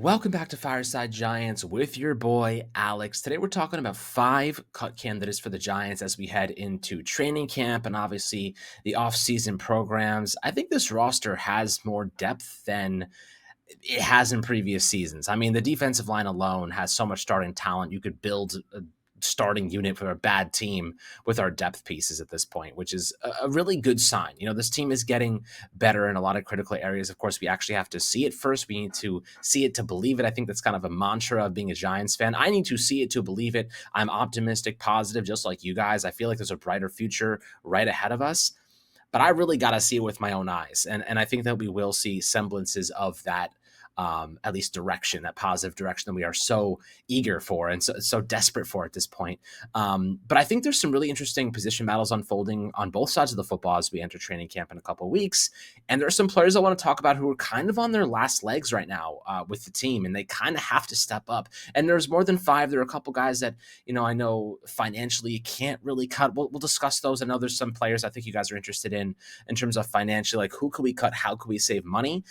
Welcome back to Fireside Giants with your boy Alex. Today we're talking about 5 cut candidates for the Giants as we head into training camp and obviously the offseason programs. I think this roster has more depth than it has in previous seasons. I mean, the defensive line alone has so much starting talent. You could build a starting unit for a bad team with our depth pieces at this point, which is a really good sign. This team is getting better in a lot of critical areas. Of course, we actually have to see it first. We need to see it to believe it. I think that's kind of a mantra of being a Giants fan. I need to see it to believe it. I'm optimistic, positive, just like you guys. I feel like there's a brighter future right ahead of us. But I really got to see it with my own eyes. And I think that we will see semblances of that, at least direction, that positive direction that we are so eager for and so desperate for at this point. But I think there's some really interesting position battles unfolding on both sides of the football as we enter training camp in a couple of weeks. And there are some players I want to talk about who are kind of on their last legs right now with the team, and they kind of have to step up. And there's more than 5. There are a couple guys that, I know financially you can't really cut. We'll discuss those. I know there's some players I think you guys are interested in terms of financially, like who could we cut? How could we save money?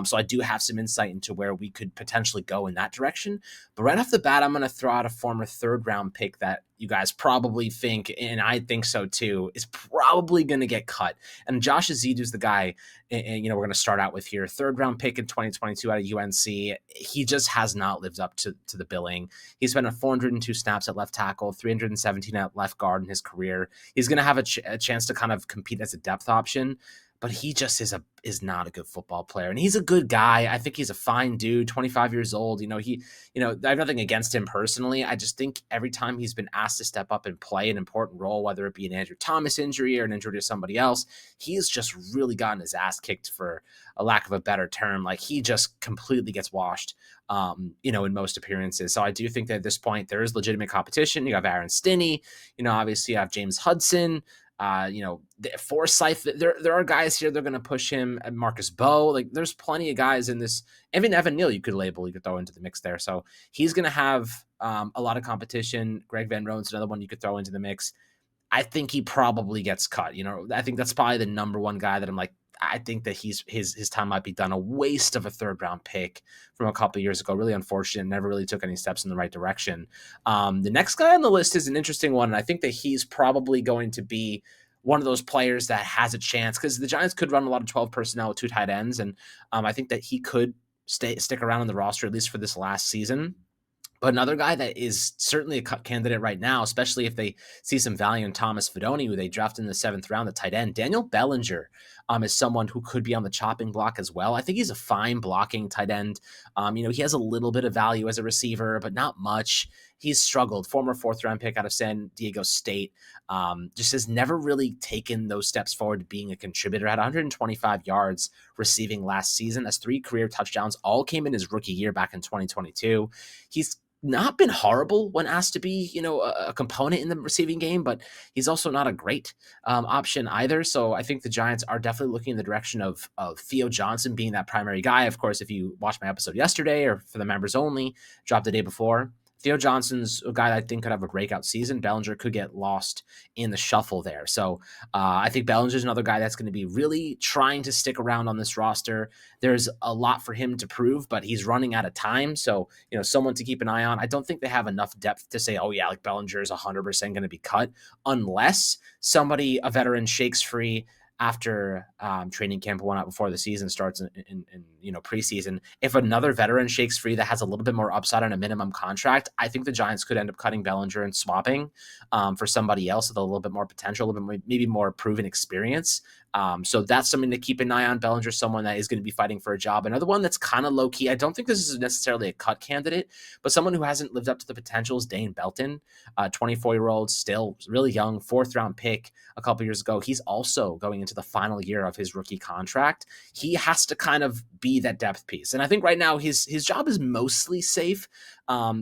So I do have some insight into where we could potentially go in that direction. But right off the bat, I'm going to throw out a former 3rd-round pick that you guys probably think, and I think so too, is probably going to get cut. And Josh Azidu's the guy, and we're going to start out with here. 3rd-round pick in 2022 out of UNC. He just has not lived up to the billing. He's been at 402 snaps at left tackle, 317 at left guard in his career. He's going to have a chance to kind of compete as a depth option, but he just is not a good football player. And he's a good guy. I think he's a fine dude, 25 years old. I have nothing against him personally. I just think every time he's been asked to step up and play an important role, whether it be an Andrew Thomas injury or an injury to somebody else, he's just really gotten his ass kicked, for a lack of a better term. Like, he just completely gets washed, in most appearances. So I do think that at this point there is legitimate competition. You have Aaron Stinney, obviously you have James Hudson, Forsyth. There are guys here. They're going to push him. Marcus Bowe. Like, there's plenty of guys in this. Even Evan Neal, you could throw into the mix there. So he's going to have a lot of competition. Greg Van Roten's another one you could throw into the mix. I think he probably gets cut. I think that's probably the number one guy that I'm like, I think that his time might be done. A waste of a 3rd-round pick from a couple of years ago. Really unfortunate. Never really took any steps in the right direction. The next guy on the list is an interesting one, and I think that he's probably going to be one of those players that has a chance, because the Giants could run a lot of 12 personnel with 2 tight ends, and I think that he could stick around on the roster at least for this last season. But another guy that is certainly a cut candidate right now, especially if they see some value in Thomas Fidone, who they drafted in the 7th round, the tight end, Daniel Bellinger, is someone who could be on the chopping block as well. I think he's a fine blocking tight end. He has a little bit of value as a receiver, but not much. He's struggled. Former 4th-round pick out of San Diego State. Just has never really taken those steps forward to being a contributor. Had 125 yards receiving last season. That's 3 career touchdowns. All came in his rookie year back in 2022. He's not been horrible when asked to be, a component in the receiving game, but he's also not a great option either. So I think the Giants are definitely looking in the direction of Theo Johnson being that primary guy. Of course, if you watched my episode yesterday, or for the members only, dropped the day before, Theo Johnson's a guy that I think could have a breakout season. Bellinger could get lost in the shuffle there. So I think Bellinger's another guy that's going to be really trying to stick around on this roster. There's a lot for him to prove, but he's running out of time. So, someone to keep an eye on. I don't think they have enough depth to say, oh yeah, like Bellinger is 100% going to be cut, unless a veteran, shakes free after training camp went out before the season starts in preseason. If another veteran shakes free that has a little bit more upside on a minimum contract, I think the Giants could end up cutting Bellinger and swapping for somebody else with a little bit more potential, a little bit more, maybe more proven experience. So that's something to keep an eye on. Bellinger, someone that is going to be fighting for a job. Another one that's kind of low key. I don't think this is necessarily a cut candidate, but someone who hasn't lived up to the potential is Dane Belton, 24-year-old, still really young, 4th-round pick a couple years ago. He's also going into the final year of his rookie contract. He has to kind of be that depth piece. And I think right now his job is mostly safe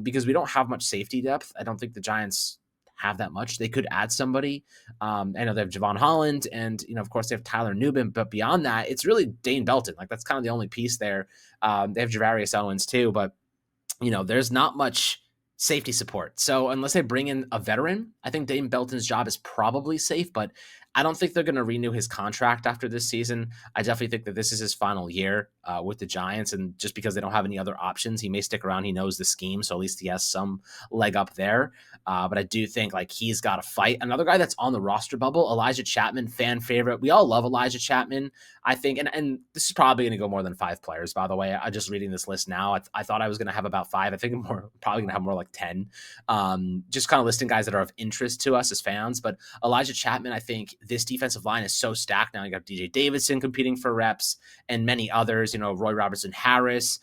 because we don't have much safety depth. I don't think the Giants have that much. They could add somebody. I know they have Javon Holland, and of course they have Tyler Nubin, but beyond that, it's really Dane Belton. Like, that's kind of the only piece there. They have Javarius Owens too, but there's not much safety support. So unless they bring in a veteran, I think Dane Belton's job is probably safe, but I don't think they're going to renew his contract after this season. I definitely think that this is his final year with the Giants, and just because they don't have any other options, he may stick around. He knows the scheme, so at least he has some leg up there. But I do think like he's got to fight. Another guy that's on the roster bubble, Elijah Chapman, fan favorite. We all love Elijah Chapman, I think, and this is probably going to go more than 5 players. By the way, I just reading this list now. I thought I was going to have about 5. I think I'm probably going to have more like 10. Just kind of listing guys that are of interest to us as fans. But Elijah Chapman, I think this defensive line is so stacked now. You got DJ Davidson competing for reps and many others. Roy Robertson Harris,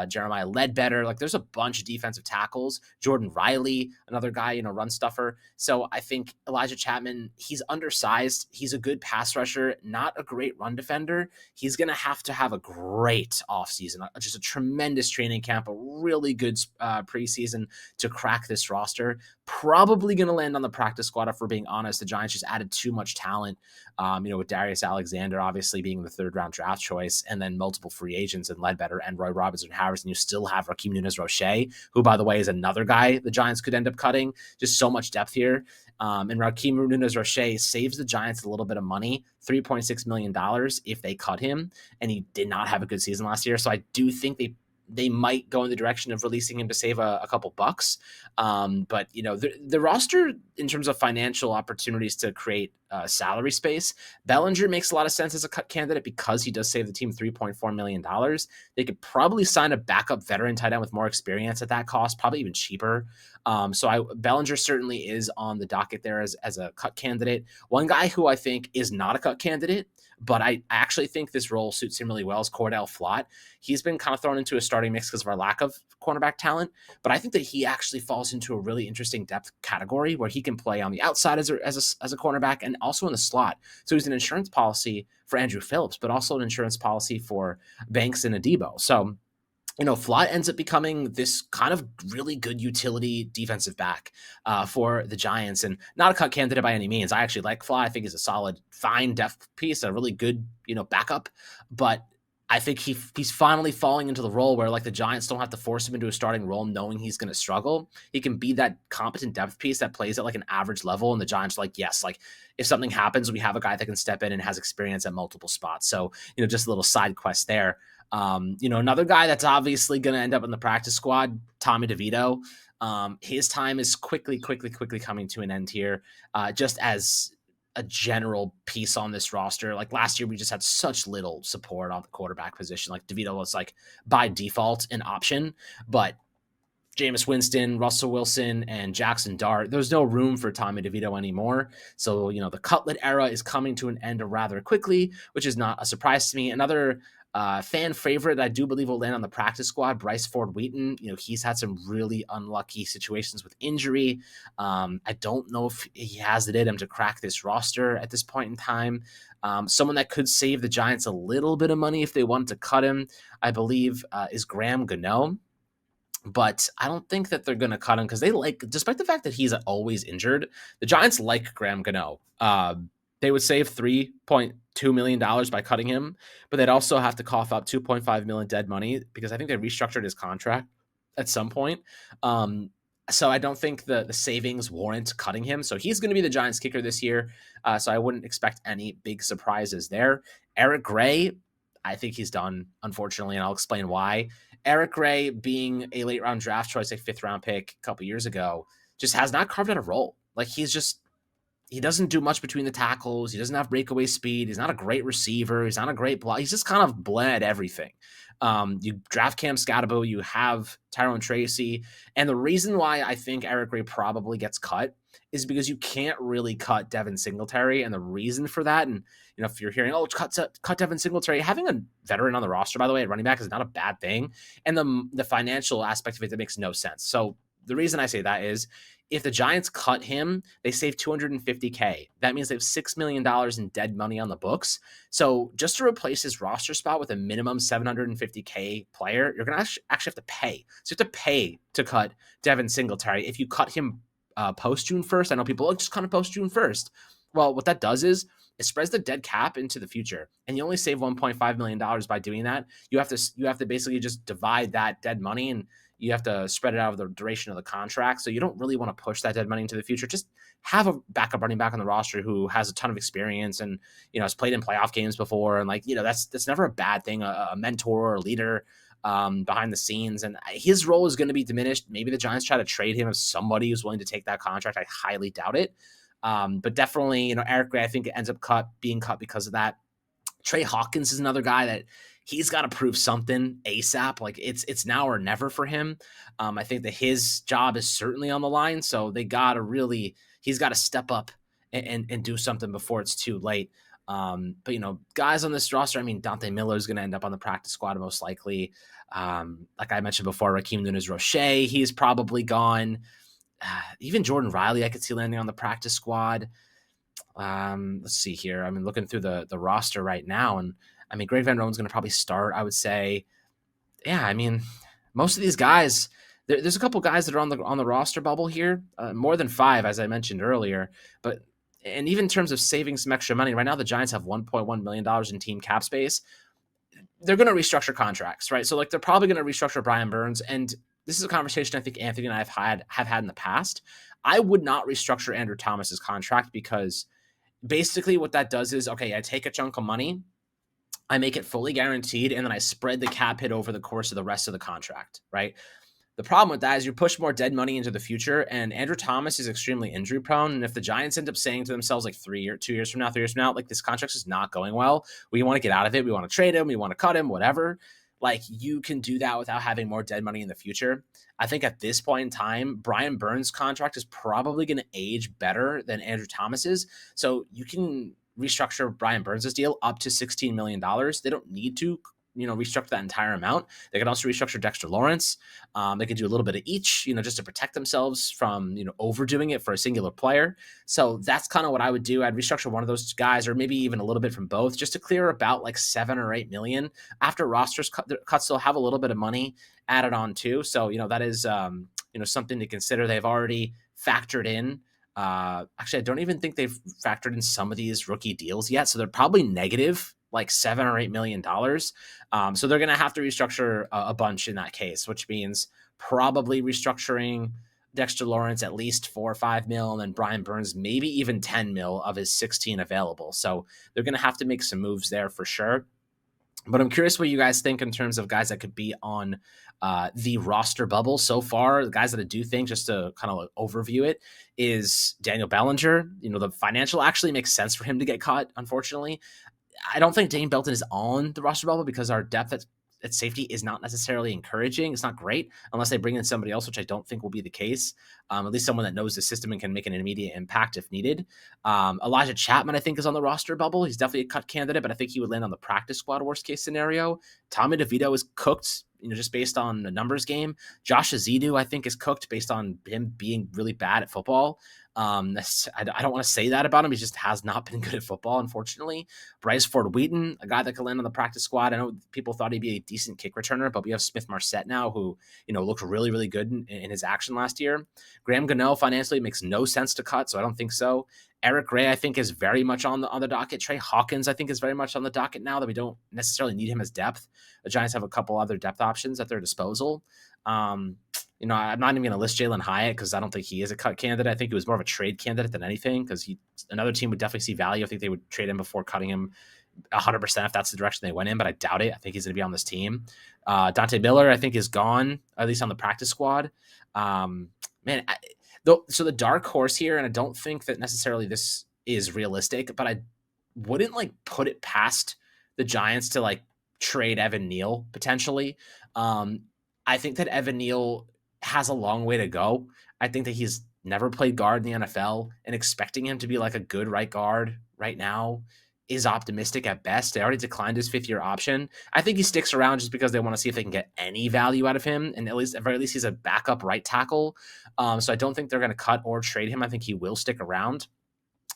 Jeremiah Ledbetter. Like there's a bunch of defensive tackles. Jordan Riley, another guy, run stuffer. So I think Elijah Chapman, he's undersized. He's a good pass rusher, not a great run defender. He's going to have a great offseason, just a tremendous training camp, a really good preseason to crack this roster. Probably going to land on the practice squad, if we're being honest. The Giants just added too much talent, with Darius Alexander obviously being the 3rd-round draft choice, and then multiple free agents in Ledbetter and Roy Robertson Harris, and you still have Raheem Nunez-Roche, who, by the way, is another guy the Giants could end up cutting. Just so much depth here. And Raheem Nunez-Roche saves the Giants a little bit of money, $3.6 million if they cut him, and he did not have a good season last year. So I do think they might go in the direction of releasing him to save a couple bucks. But the roster in terms of financial opportunities to create salary space, Bellinger makes a lot of sense as a cut candidate because he does save the team $3.4 million. They could probably sign a backup veteran tight end with more experience at that cost, probably even cheaper. Bellinger certainly is on the docket there as a cut candidate. One guy who I think is not a cut candidate, but I actually think this role suits him really well is Cordell Flott. He's been kind of thrown into a starting mix because of our lack of cornerback talent, but I think that he actually falls into a really interesting depth category where he can play on the outside as a cornerback and also in the slot. So he's an insurance policy for Andrew Phillips, but also an insurance policy for Banks and Adebo. So Flott ends up becoming this kind of really good utility defensive back for the Giants, and not a cut candidate by any means. I actually like Flott. I think he's a solid, fine depth piece, a really good, backup. But I think he's finally falling into the role where like the Giants don't have to force him into a starting role knowing he's going to struggle. He can be that competent depth piece that plays at like an average level, and the Giants are like, yes, like if something happens, we have a guy that can step in and has experience at multiple spots. So, just a little side quest there. Another guy that's obviously going to end up in the practice squad, Tommy DeVito. His time is quickly coming to an end here. Just as a general piece on this roster, like last year, we just had such little support on the quarterback position. Like DeVito was like by default an option, but Jameis Winston, Russell Wilson, and Jackson Dart, there's no room for Tommy DeVito anymore. So, the Cutlet era is coming to an end rather quickly, which is not a surprise to me. Another fan favorite I do believe will land on the practice squad, Bryce Ford Wheaton. He's had some really unlucky situations with injury. I don't know if he has it in him to crack this roster at this point in time. Someone that could save the Giants a little bit of money if they wanted to cut him, I believe, is Graham Gano. But I don't think that they're going to cut him because despite the fact that he's always injured, the Giants like Graham Gano. They would save $3.2 million by cutting him, but they'd also have to cough up $2.5 million dead money because I think they restructured his contract at some point. So I don't think the savings warrant cutting him. So he's going to be the Giants kicker this year. So I wouldn't expect any big surprises there. Eric Gray, I think he's done, unfortunately, and I'll explain why. Eric Gray, being a late round draft choice, a 5th-round pick a couple years ago, just has not carved out a role. Like he doesn't do much between the tackles. He doesn't have breakaway speed. He's not a great receiver. He's not a great block. He's just kind of bled everything. You draft Cam Scatabo, you have Tyrone Tracy. And the reason why I think Eric Gray probably gets cut is because you can't really cut Devin Singletary. And the reason for that, and if you're hearing, cut Devin Singletary, having a veteran on the roster, by the way, at running back is not a bad thing. And the financial aspect of it, that makes no sense. So the reason I say that is if the Giants cut him, they save $250K. That means they have $6 million in dead money on the books. So just to replace his roster spot with a minimum $750K player, you're going to actually have to pay. So you have to pay to cut Devin Singletary. If you cut him post June 1st, I know people just kind of post June 1st. Well, what that does is it spreads the dead cap into the future, and you only save $1.5 million by doing that. You have to basically just divide that dead money, and You have to spread it out over the duration of the contract. So you don't really want to push that dead money into the future. Just have a backup running back on the roster who has a ton of experience and, has played in playoff games before. And like, that's never a bad thing. A mentor or a leader behind the scenes. And his role is going to be diminished. Maybe the Giants try to trade him as somebody who's willing to take that contract. I highly doubt it. But definitely, Eric Gray, I think it ends up being cut because of that. Trey Hawkins is another guy that he's got to prove something ASAP. Like it's now or never for him. I think that his job is certainly on the line. So he's got to step up and do something before it's too late. But guys on this roster, I mean, Dante Miller is going to end up on the practice squad most likely. Like I mentioned before, Raheem Nunez-Roche, he's probably gone. Even Jordan Riley, I could see landing on the practice squad. Let's see here. I mean, looking through the roster right now, and I mean, Greg Van Roten's going to probably start, I would say. Yeah, I mean, most of these guys, there's a couple guys that are on the roster bubble here, more than 5, as I mentioned earlier. And even in terms of saving some extra money, right now the Giants have $1.1 million in team cap space. They're going to restructure contracts, right? So like they're probably going to restructure Brian Burns, and this is a conversation I think Anthony and I have had in the past. I would not restructure Andrew Thomas's contract because basically what that does is, okay, I take a chunk of money, I make it fully guaranteed, and then I spread the cap hit over the course of the rest of the contract, right? The problem with that is you push more dead money into the future, and Andrew Thomas is extremely injury prone. And if the Giants end up saying to themselves like 2 years from now, like this contract is not going well, we want to get out of it, we want to trade him, we want to cut him, whatever. Like you can do that without having more dead money in the future. I think at this point in time, Brian Burns' contract is probably going to age better than Andrew Thomas's. So you can restructure Brian Burns' deal up to $16 million. They don't need to, restructure that entire amount. They can also restructure Dexter Lawrence. They could do a little bit of each, just to protect themselves from, overdoing it for a singular player. So that's kind of what I would do. I'd restructure one of those guys, or maybe even a little bit from both, just to clear about like 7 or 8 million. After rosters cuts, they'll have a little bit of money added on too. So, that is, something to consider. They've already factored in. Actually, I don't even think they've factored in some of these rookie deals yet. So they're probably negative like $7 or $8 million. So they're going to have to restructure a bunch in that case, which means probably restructuring Dexter Lawrence at least 4 or 5 mil, and then Brian Burns maybe even 10 mil of his 16 available. So they're going to have to make some moves there for sure. But I'm curious what you guys think in terms of guys that could be on the roster bubble so far. The guys that I do think, just to kind of overview it, is Daniel Bellinger. The financial actually makes sense for him to get cut, unfortunately. I don't think Dane Belton is on the roster bubble because our depth at safety is not necessarily encouraging. It's not great unless they bring in somebody else, which I don't think will be the case. At least someone that knows the system and can make an immediate impact if needed. Elijah Chapman, I think, is on the roster bubble. He's definitely a cut candidate, but I think he would land on the practice squad worst case scenario. Tommy DeVito is cooked, just based on the numbers game. Josh Azidu, I think, is cooked based on him being really bad at football. I don't want to say that about him. He just has not been good at football, unfortunately. Bryce Ford Wheaton, a guy that could land on the practice squad. I know people thought he'd be a decent kick returner, but we have Smith Marset now, who looked really, really good in his action last year. Graham Gano financially makes no sense to cut, so I don't think so. Eric Gray, I think, is very much on the docket. Trey Hawkins, I think, is very much on the docket now that we don't necessarily need him as depth. The Giants have a couple other depth options at their disposal. I'm not even going to list Jalen Hyatt because I don't think he is a cut candidate. I think he was more of a trade candidate than anything because another team would definitely see value. I think they would trade him before cutting him 100% if that's the direction they went in, but I doubt it. I think he's going to be on this team. Dante Miller, I think, is gone, at least on the practice squad. So the dark horse here, and I don't think that necessarily this is realistic, but I wouldn't put it past the Giants to trade Evan Neal potentially. I think that Evan Neal has a long way to go. I think that he's never played guard in the NFL, and expecting him to be a good right guard right now is optimistic at best. They already declined his 5th-year option. I think he sticks around just because they want to see if they can get any value out of him, and at very least he's a backup right tackle. So I don't think they're going to cut or trade him. I think he will stick around.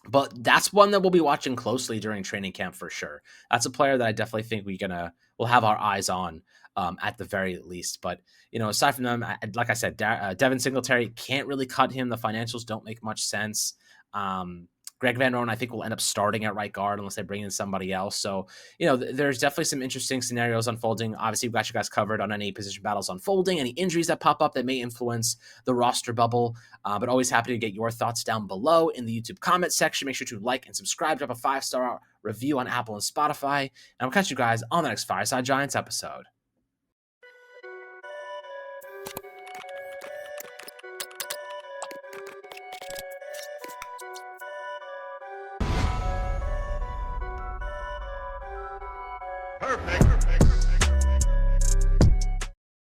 But that's one that we'll be watching closely during training camp for sure. That's a player that I definitely think we'll have our eyes on at the very least. But aside from them, like I said, Devin Singletary, can't really cut him. The financials don't make much sense. Greg Van Roten, I think, will end up starting at right guard unless they bring in somebody else. So, there's definitely some interesting scenarios unfolding. Obviously, we've got you guys covered on any position battles unfolding, any injuries that pop up that may influence the roster bubble. But always happy to get your thoughts down below in the YouTube comment section. Make sure to like and subscribe, drop a 5-star review on Apple and Spotify. And I'll catch you guys on the next Fireside Giants episode. Perfect.